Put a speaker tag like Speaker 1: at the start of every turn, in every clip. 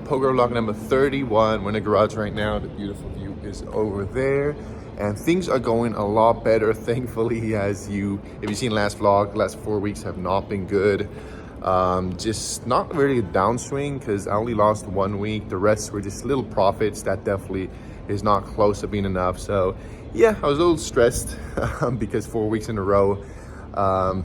Speaker 1: Poker log number 31. We're in the garage right now. The beautiful view is over there. And things are going a lot better, thankfully, if you've seen last vlog, the last 4 weeks have not been good. Just not really a downswing because I only lost 1 week. The rest were just little profits. That definitely is not close to being enough. So yeah, I was a little stressed because 4 weeks in a row,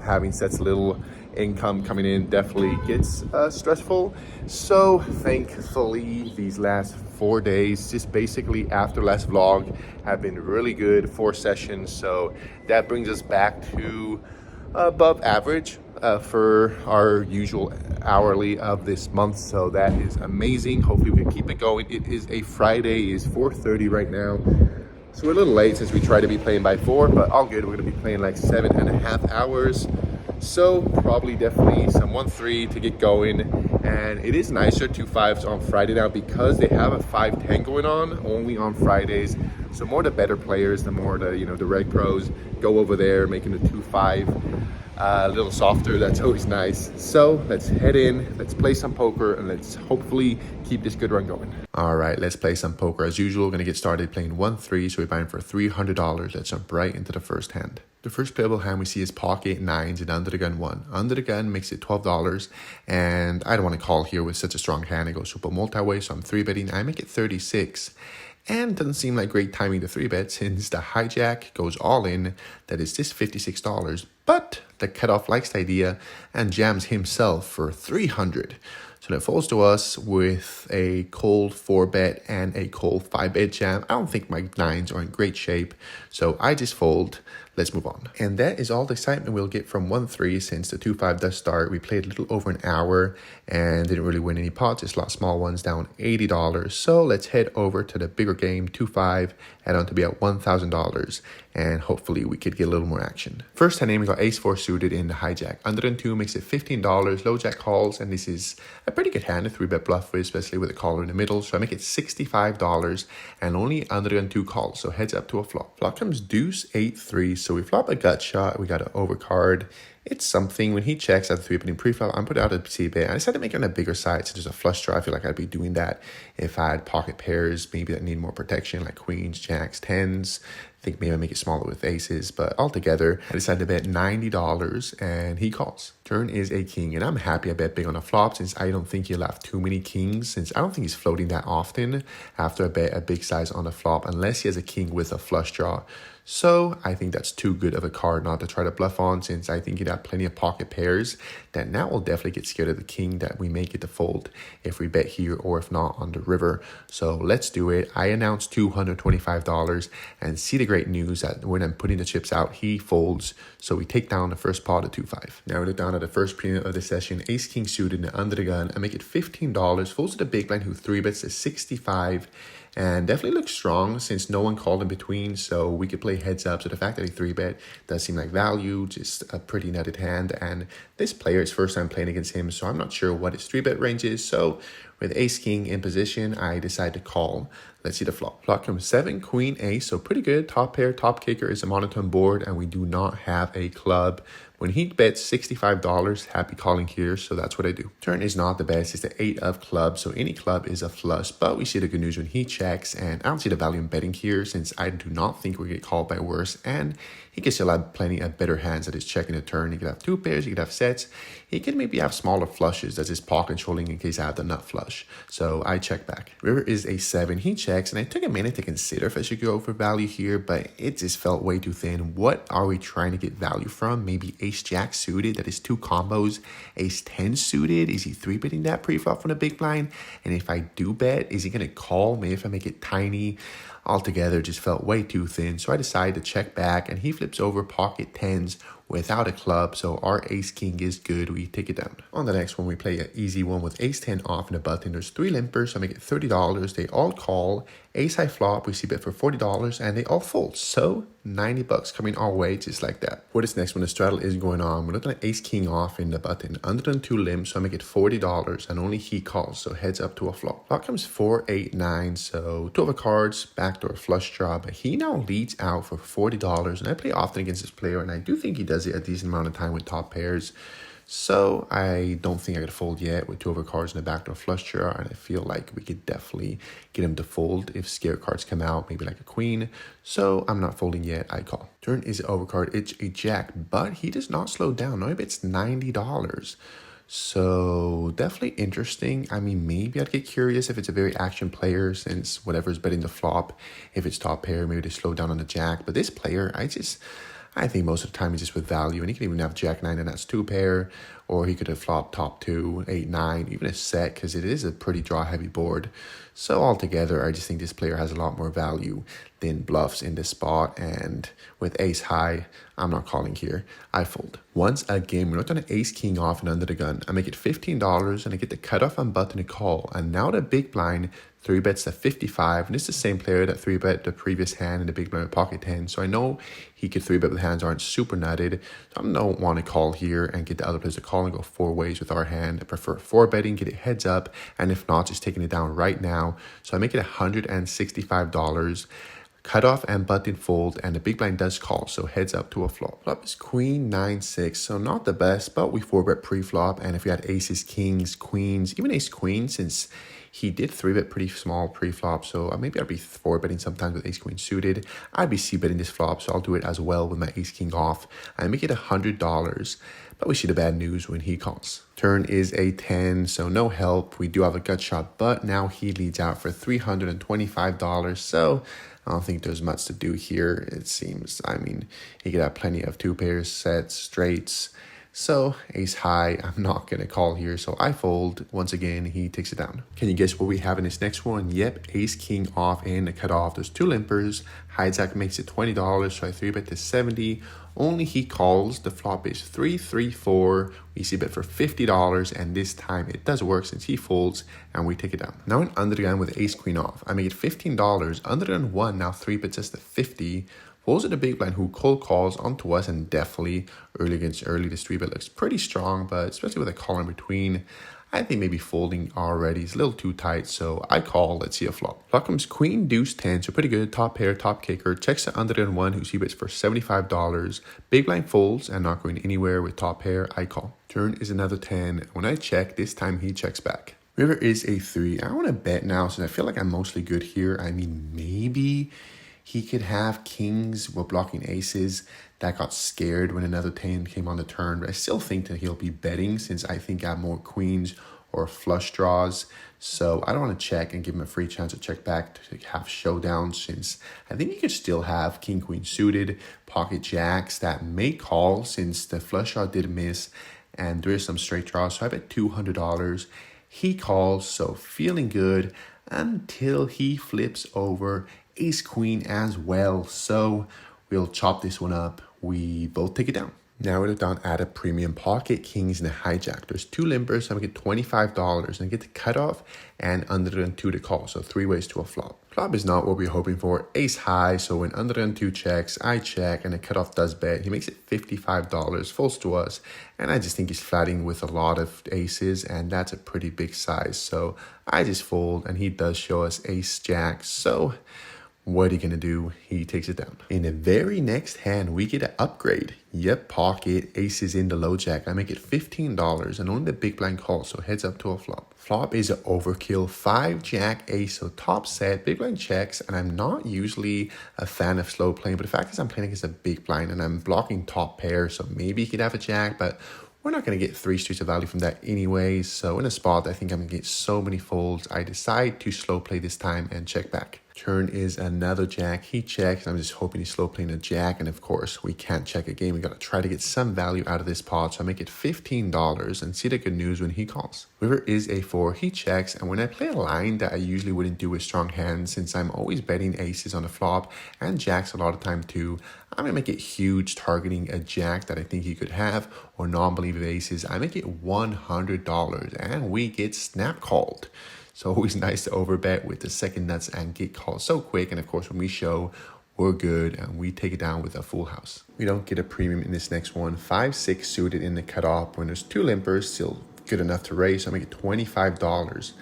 Speaker 1: having such little income coming in definitely gets stressful. So thankfully these last 4 days, just basically after last vlog, have been really good. 4 sessions, so that brings us back to above average for our usual hourly of this month, so that is amazing. Hopefully we can keep it going. It is a Friday. It is 4:30 right now, so we're a little late since we try to be playing by 4, but all good. We're going to be playing like 7.5 hours. So probably definitely some 1-3 to get going. And it is nicer 2-5s on Friday now because they have a 5-10 going on only on Fridays. So more the better players, the more the reg pros go over there, making the 2-5 a little softer. That's always nice. So let's head in, let's play some poker, and let's hopefully keep this good run going. All right, let's play some poker. As usual, we're gonna get started playing 1-3, so we're buying for $300. Let's jump right into the first hand. The first playable hand we see is pocket nines and under the gun 1. Under the gun makes it $12, and I don't want to call here with such a strong hand. It goes super multi-way, so I'm 3-betting. I make it 36. And it doesn't seem like great timing to 3-bet since the hijack goes all in. That is just $56. But the cutoff likes the idea and jams himself for 300. So that falls to us with a cold 4-bet and a cold 5-bet jam. I don't think my nines are in great shape, so I just fold. Let's move on. And that is all the excitement we'll get from 1-3 since the 2-5 does start. We played a little over an hour and didn't really win any pots. Just lost small ones, down $80. So let's head over to the bigger game, 2-5, add on to be at $1,000. And hopefully we could get a little more action. First hand name, we got ace-4 suited in the hijack. Under the 2 makes it $15. Low jack calls, and this is a pretty good hand, a 3-bet bluff with, especially with a caller in the middle. So I make it $65 and only under the 2 calls. So heads up to a flop. Flop comes deuce 8-3. So we flop a gut shot. We got an overcard. It's something when he checks at the 3-betting pre-flop, I'm putting out a C-bet. I decided to make it on a bigger side since there's a flush draw. I feel like I'd be doing that if I had pocket pairs, maybe that need more protection, like queens, jacks, 10s. I think maybe I make it smaller with aces, but altogether, I decided to bet $90 and he calls. Turn is a king, and I'm happy I bet big on a flop since I don't think he'll have too many kings, since I don't think he's floating that often after I bet a big size on the flop, unless he has a king with a flush draw. So I think that's too good of a card not to try to bluff on, since I think he'd have plenty of pocket pairs that now will definitely get scared of the king that we may get to fold if we bet here or if not on the river. So let's do it. I announced $225 and see the great news that when I'm putting the chips out, he folds. So we take down the first pot of 2-5. Now we look down at the first premium of the session, ace king suited and under the gun. I make it $15. Folds to the big blind who 3-bets to 65. And definitely looks strong since no one called in between, so we could play heads up. So the fact that he 3-bet does seem like value, just a pretty nutted hand. And this player is first time playing against him, so I'm not sure what his 3-bet range is. So with ace king in position, I decide to call. Let's see the flop. Flop comes 7, queen, ace, so pretty good. Top pair, top kicker is a monotone board, and we do not have a club. When he bets $65, happy calling here, so that's what I do. Turn is not the best. It's the 8 of clubs, so any club is a flush, but we see the good news when he checks, and I don't see the value in betting here since I do not think we get called by worse, and he can still have plenty of better hands that is checking the turn. He could have 2 pairs, he could have sets. He could maybe have smaller flushes that's his pocket controlling in case I have the nut flush. So I check back. River is a 7. He checks, and I took a minute to consider if I should go for value here, but it just felt way too thin. What are we trying to get value from? Maybe ace jack suited, that is 2 combos. Ace 10 suited, is he 3-betting that pre-flop from the big blind? And if I do bet, is he going to call? Maybe if I make it tiny. Altogether, just felt way too thin, so I decided to check back, and he flips over pocket 10s without a club, so our ace king is good. We take it down. On the next one, we play an easy one with ace 10 off in the button. There's 3 limpers, so I make it $30. They all call. Ace high flop, we see bet for $40, and they all fold. So $90 coming our way just like that. For this next one, the straddle is going on. We're looking at ace king off in the button. Under the 2 limps, so I make it $40, and only he calls, so heads up to a flop. Flop comes 4, 8, 9, so 2 of the cards, backdoor flush draw, but he now leads out for $40, and I play often against this player, and I do think he does it a decent amount of time with top pairs. So I don't think I could fold yet with 2 overcards in the backdoor flush draw, and I feel like we could definitely get him to fold if scare cards come out, maybe like a queen. So I'm not folding yet, I call. Turn is an overcard, it's a jack, but he does not slow down. No, it's $90. So definitely interesting. I mean, maybe I'd get curious if it's a very action player, since whatever's betting the flop, if it's top pair, maybe they slow down on the jack. But this player, I think most of the time he's just with value, and he can even have jack 9 and that's 2 pair, or he could have flopped top 2, 8, 9, even a set, because it is a pretty draw heavy board. So altogether, I just think this player has a lot more value than bluffs in this spot, and with ace high, I'm not calling here. I fold. Once again, we're not on an ace king off and under the gun. I make it $15 and I get the cutoff and button to call, and now the big blind 3 bets at 55, and it's the same player that 3 bet the previous hand in the big blind with pocket 10. So I know he could 3 bet with hands aren't super nutted. So I don't want to call here and get the other players to call and go 4 ways with our hand. I prefer 4 betting, get it heads up, and if not, just taking it down right now. So I make it $165. Cutoff and button fold, and the big blind does call, so heads up to a flop. Flop is queen 9-6, so not the best, but we 4-bet pre-flop, and if we had aces, kings, queens, even ace queen, since he did 3-bet pretty small pre-flop, so maybe I'd be 4-betting sometimes with ace queen suited. I'd be c-betting this flop, so I'll do it as well with my ace king off. I make it $100, but we see the bad news when he calls. Turn is a 10, so no help. We do have a gut shot, but now he leads out for $325, so I don't think there's much to do here, it seems. I mean, he could have plenty of 2 pairs, sets, straights. So ace high, I'm not going to call here, so I fold. Once again, he takes it down. Can you guess what we have in this next one? Yep, ace king off and a cutoff. There's 2 limpers. Hijack makes it $20, so I 3-bet to 70. Only he calls. The flop is 3-3-4. We see bet for $50, and this time it does work since he folds, and we take it down. Now in under the gun with ace queen off, I make it $15. Under the gun 1 now 3-bets us to 50. Folds at the big blind who cold calls onto us, and definitely early against early, this 3-bet looks pretty strong, but especially with a call in between, I think maybe folding already is a little too tight, so I call. Let's see a flop. Flop comes queen deuce 10, so pretty good. Top pair, top kicker. Checks the under the gun 1 who c-bets for $75. Big blind folds and not going anywhere with top pair. I call. Turn is another 10. When I check, this time he checks back. River is a 3. I want to bet now since I feel like I'm mostly good here. I mean, maybe he could have kings while blocking aces that got scared when another 10 came on the turn. But I still think that he'll be betting since I think I have more queens or flush draws. So I don't want to check and give him a free chance to check back to have showdown, since I think he could still have king, queen suited, pocket jacks that may call since the flush draw did miss and there is some straight draws. So I bet $200. He calls, so feeling good until he flips over ace queen as well. So we'll chop this one up. We both take it down. Now we're down at a premium pocket kings and a hijack. There's 2 limpers, so I get $25 and I get the cutoff and under the gun 2 to call. So 3 ways to a flop. Flop is not what we're hoping for. Ace high, so when under the gun 2 checks, I check and the cutoff does bet. He makes it $55, folds to us, and I just think he's flatting with a lot of aces, and that's a pretty big size. So I just fold, and he does show us ace jack. So what are you gonna do? He takes it down. In the very next hand, we get an upgrade. Yep, pocket, aces in the low jack. I make it $15 and only the big blind calls, so heads up to a flop. Flop is an overkill, 5 jack ace, so top set, big blind checks, and I'm not usually a fan of slow playing, but the fact is I'm playing against a big blind and I'm blocking top pair, so maybe he could have a jack, but we're not going to get 3 streets of value from that anyways. So in a spot, I think I'm going to get so many folds. I decide to slow play this time and check back. Turn is another jack. He checks. I'm just hoping he's slow playing a jack. And of course, we can't check again. We got to try to get some value out of this pot. So I make it $15 and see the good news when he calls. River is a 4. He checks. And when I play a line that I usually wouldn't do with strong hands, since I'm always betting aces on the flop and jacks a lot of time too, I'm going to make it huge, targeting a jack that I think he could have or non-believe aces. I make it $100 and we get snap called. So always nice to overbet with the second nuts and get called so quick. And of course, when we show, we're good and we take it down with a full house. We don't get a premium in this next one. 5-6 suited in the cutoff when there's 2 limpers, still good enough to raise. So I make it $25.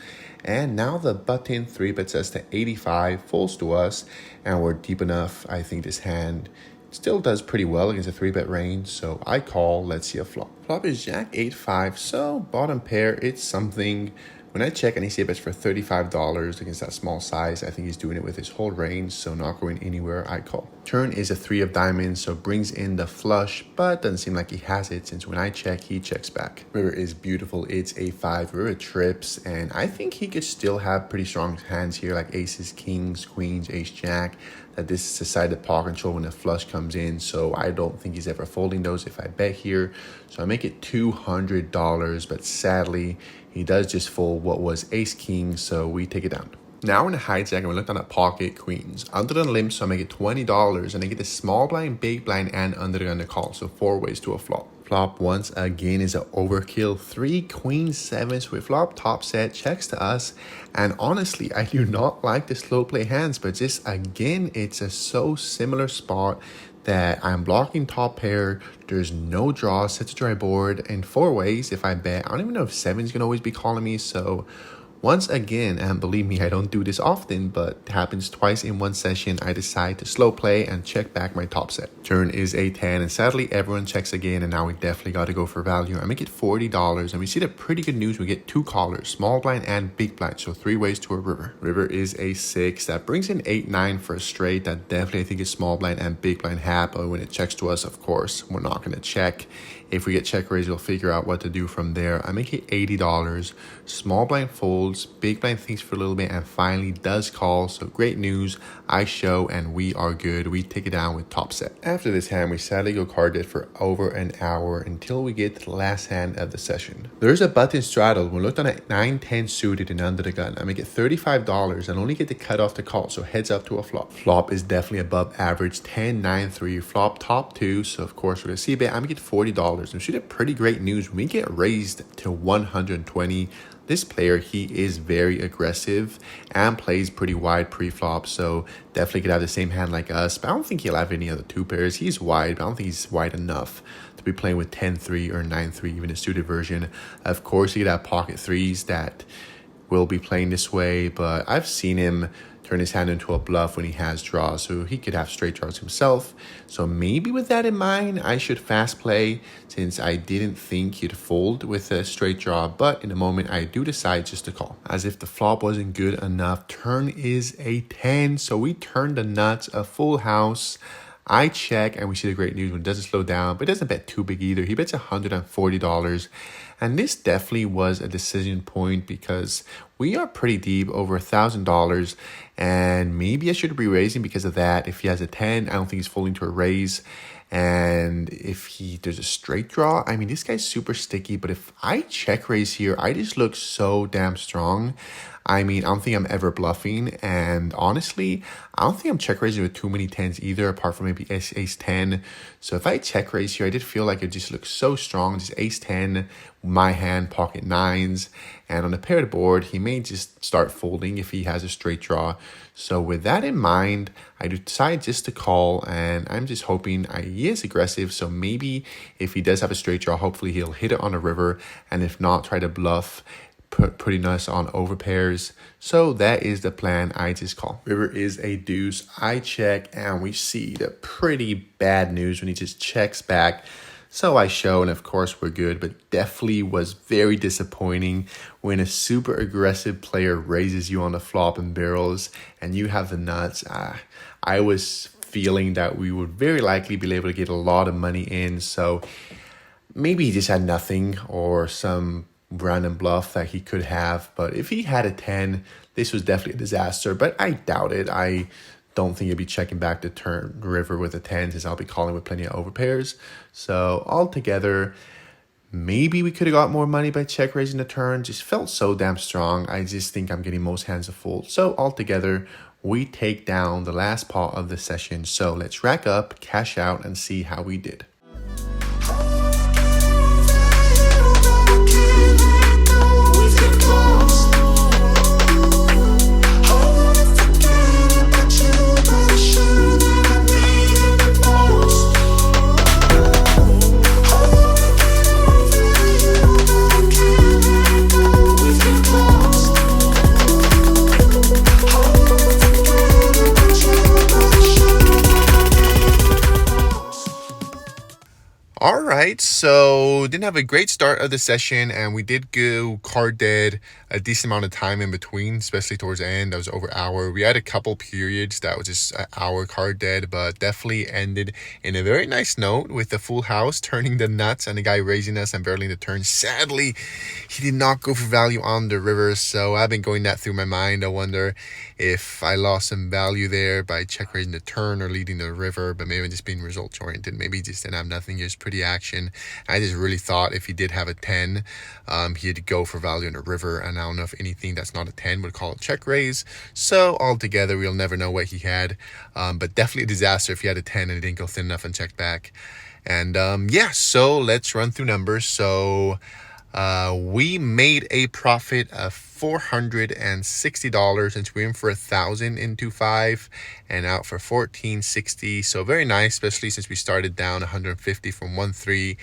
Speaker 1: And now the button 3 bets us to 85, folds to us, and we're deep enough. I think this hand Still does pretty well against a 3-bet range, so I call. Let's see a flop. Flop is Jack 8-5, so bottom pair, it's something. When I check and he bets for $35 against that small size, I think he's doing it with his whole range, so not going anywhere, I call. Turn is a 3 of diamonds, so brings in the flush, but doesn't seem like he has it since when I check, he checks back. River is beautiful, it's a 5, river trips, and I think he could still have pretty strong hands here, like aces, kings, queens, ace, jack, that this is decided paw control when the flush comes in, so I don't think he's ever folding those if I bet here. So I make it $200, but sadly, he does just fold what was ace king, so we take it down. Now in a hijack, and we look down at pocket queens. Under the limb, so I make it $20, and I get the small blind, big blind, and under the gun to call, so 4 ways to a flop. Flop once again is an overkill 3 queen 7s with flop top set, checks to us, and honestly I do not like the slow play hands, but just again it's a so similar spot that I'm blocking top pair, there's no draw, sets a dry board, and 4 ways if I bet. I don't even know if 7's gonna always be calling me, so once again, and believe me, I don't do this often, but it happens twice in one session, I decide to slow play and check back my top set. Turn is a 10, and sadly everyone checks again, and now we definitely got to go for value. I make it $40, and we see the pretty good news. We get 2 callers, small blind and big blind, so 3 ways to a river. River is a 6, that brings in 8-9 for a straight. That definitely I think is small blind and big blind hat, but when it checks to us, of course, we're not going to check. If we get check raise, we'll figure out what to do from there. I make it $80. Small blind folds, big blind thinks for a little bit, and finally does call. So great news. I show, and we are good. We take it down with top set. After this hand, we sadly go card dead for over an hour until we get to the last hand of the session. There's a button straddle. We looked on at 9-10 suited and under the gun. I make it $35 and only get to cut off the call. So heads up to a flop. Flop is definitely above average. 10-9-3. Flop top 2. So of course we're gonna see bet. I make it $40. And should have pretty great news. We get raised to 120. This player, he is very aggressive and plays pretty wide pre-flop, so definitely could have the same hand like us, but I don't think he'll have any other 2 pairs. He's wide, but I don't think he's wide enough to be playing with 10-3 or 9-3, even a suited version. Of course, he could have pocket 3s that will be playing this way, but I've seen him turn his hand into a bluff when he has draws, so he could have straight draws himself. So maybe with that in mind, I should fast play, since I didn't think he'd fold with a straight draw, but in the moment I do decide just to call. As if the flop wasn't good enough, turn is a 10, so we turn the nuts, a full house. I check, and we see the great news when it doesn't slow down, but it doesn't bet too big either. He bets $140. And this definitely was a decision point because we are pretty deep, over $1,000. And maybe I should be raising because of that. If he has a 10, I don't think he's folding to a raise. And if there's a straight draw, I mean, this guy's super sticky. But if I check raise here, I just look so damn strong. I mean, I don't think I'm ever bluffing, and honestly, I don't think I'm check raising with too many 10s either, apart from maybe ace 10. So if I check raise here, I did feel like it just looks so strong, just ace 10, my hand, pocket 9s, and on the paired board, he may just start folding if he has a straight draw. So with that in mind, I decide just to call, and I'm just hoping he is aggressive, so maybe if he does have a straight draw, hopefully he'll hit it on a river, and if not, try to bluff, putting us on over pairs. So that is the plan. I just call. River is a deuce. I check, and we see the pretty bad news when he just checks back. So I show, and of course we're good, but definitely was very disappointing when a super aggressive player raises you on the flop and barrels and you have the nuts. I was feeling that we would very likely be able to get a lot of money in. So maybe he just had nothing or some random bluff that he could have, but if he had a 10, this was definitely a disaster, but I doubt it. I don't think he'll be checking back to turn river with a 10, since I'll be calling with plenty of overpairs. So altogether, maybe we could have got more money by check raising the turn. Just felt so damn strong. I just think I'm getting most hands a fold. So altogether, we take down the last pot of the session. So let's rack up, cash out, and see how we did. right, so didn't have a great start of the session, and we did go card dead a decent amount of time in between, especially towards the end. That was over hour. We had a couple periods that was just an hour card dead, but definitely ended in a very nice note with the full house turning the nuts and the guy raising us and barreling the turn. Sadly, he did not go for value on the river, so I've been going that through my mind. I wonder if I lost some value there by check raising the turn or leading the river, but maybe just being results oriented. Maybe he just didn't have nothing, just pretty action. I just really thought if he did have a 10, he'd go for value in the river, and I don't know if anything that's not a 10 would call it check raise. So altogether, we'll never know what he had, but definitely a disaster if he had a 10 and it didn't go thin enough and checked back. And yeah, so let's run through numbers. So we made a profit of $460 since we in for 1,000 into 5 and out for 1,460. So very nice, especially since we started down 150 from 1.3.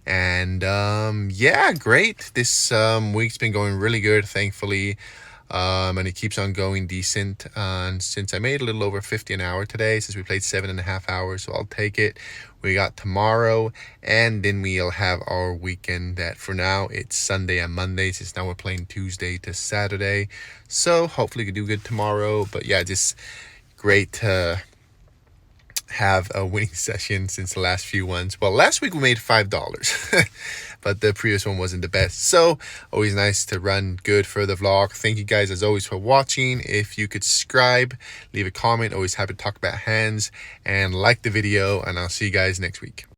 Speaker 1: And yeah, great. This week's been going really good, thankfully. And it keeps on going decent. And since I made a little over 50 an hour today, since we played 7.5 hours, so I'll take it. We got tomorrow, and then we'll have our weekend. That for now it's Sunday and Monday, since now we're playing Tuesday to Saturday. So hopefully we can do good tomorrow. But yeah, just great to have a winning session since the last few ones. Well, last week we made $5. But the previous one wasn't the best. So always nice to run good for the vlog. Thank you guys as always for watching. If you could subscribe, leave a comment. Always happy to talk about hands, and like the video, and I'll see you guys next week.